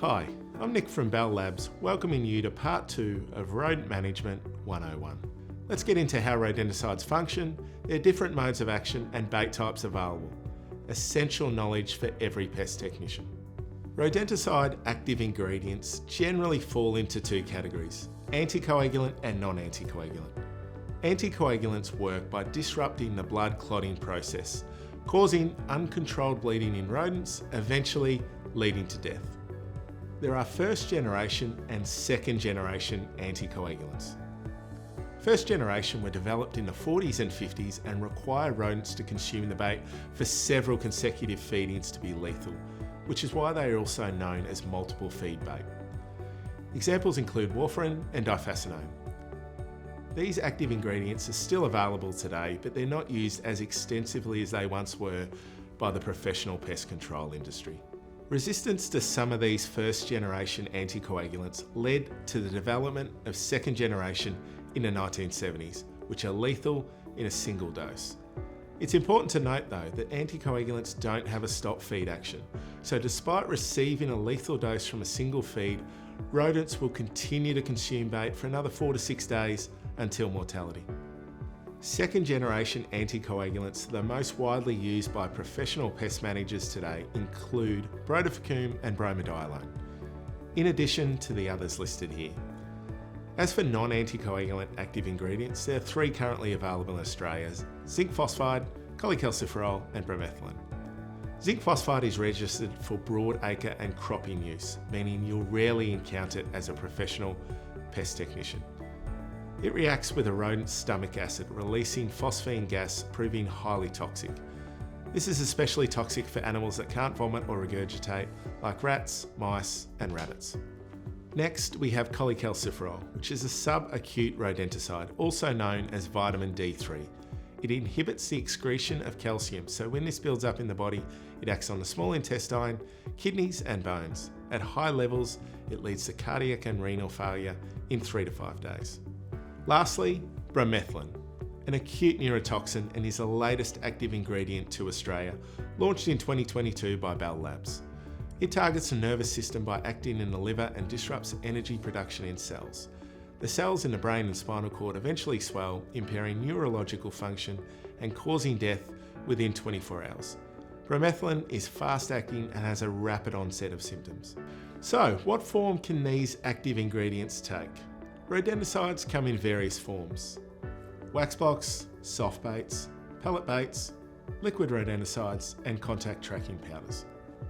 Hi, I'm Nick from Bell Labs, welcoming you to part 2 of Rodent Management 101. Let's get into how rodenticides function, their different modes of action and bait types available. Essential knowledge for every pest technician. Rodenticide active ingredients generally fall into two categories: anticoagulant and non-anticoagulant. Anticoagulants work by disrupting the blood clotting process, causing uncontrolled bleeding in rodents, eventually leading to death. There are first generation and second generation anticoagulants. First generation were developed in the 40s and 50s and require rodents to consume the bait for several consecutive feedings to be lethal, which is why they are also known as multiple feed bait. Examples include warfarin and difascinone. These active ingredients are still available today, but they're not used as extensively as they once were by the professional pest control industry. Resistance to some of these first generation anticoagulants led to the development of second generation in the 1970s, which are lethal in a single dose. It's important to note though that anticoagulants don't have a stop feed action, so despite receiving a lethal dose from a single feed, rodents will continue to consume bait for another 4 to 6 days until mortality. Second generation anticoagulants, the most widely used by professional pest managers today, include brodifacoum and bromadiolone, in addition to the others listed here. As for non-anticoagulant active ingredients, there are 3 currently available in Australia: zinc phosphide, cholecalciferol and bromethylene. Zinc phosphide is registered for broadacre and cropping use, meaning you'll rarely encounter it as a professional pest technician. It reacts with a rodent's stomach acid, releasing phosphine gas, proving highly toxic. This is especially toxic for animals that can't vomit or regurgitate, like rats, mice and rabbits. Next, we have cholecalciferol, which is a subacute rodenticide, also known as vitamin D3. It inhibits the excretion of calcium, so when this builds up in the body, it acts on the small intestine, kidneys and bones. At high levels, it leads to cardiac and renal failure in 3 to 5 days. Lastly, bromethylene, an acute neurotoxin, and is the latest active ingredient to Australia, launched in 2022 by Bell Labs. It targets the nervous system by acting in the liver and disrupts energy production in cells. The cells in the brain and spinal cord eventually swell, impairing neurological function and causing death within 24 hours. Bromethylene is fast-acting and has a rapid onset of symptoms. So, what form can these active ingredients take? Rodenticides come in various forms: wax blocks, soft baits, pellet baits, liquid rodenticides, and contact tracking powders.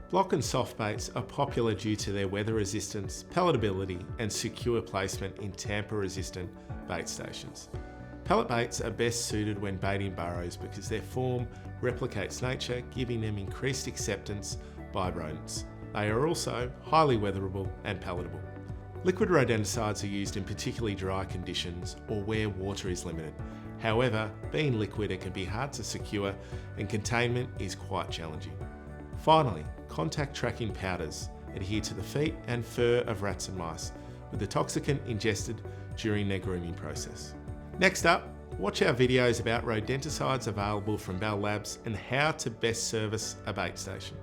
Block and soft baits are popular due to their weather resistance, palatability, and secure placement in tamper-resistant bait stations. Pellet baits are best suited when baiting burrows because their form replicates nature, giving them increased acceptance by rodents. They are also highly weatherable and palatable. Liquid rodenticides are used in particularly dry conditions or where water is limited. However, being liquid, it can be hard to secure and containment is quite challenging. Finally, contact tracking powders adhere to the feet and fur of rats and mice, with the toxicant ingested during their grooming process. Next up, watch our videos about rodenticides available from Bell Labs and how to best service a bait station.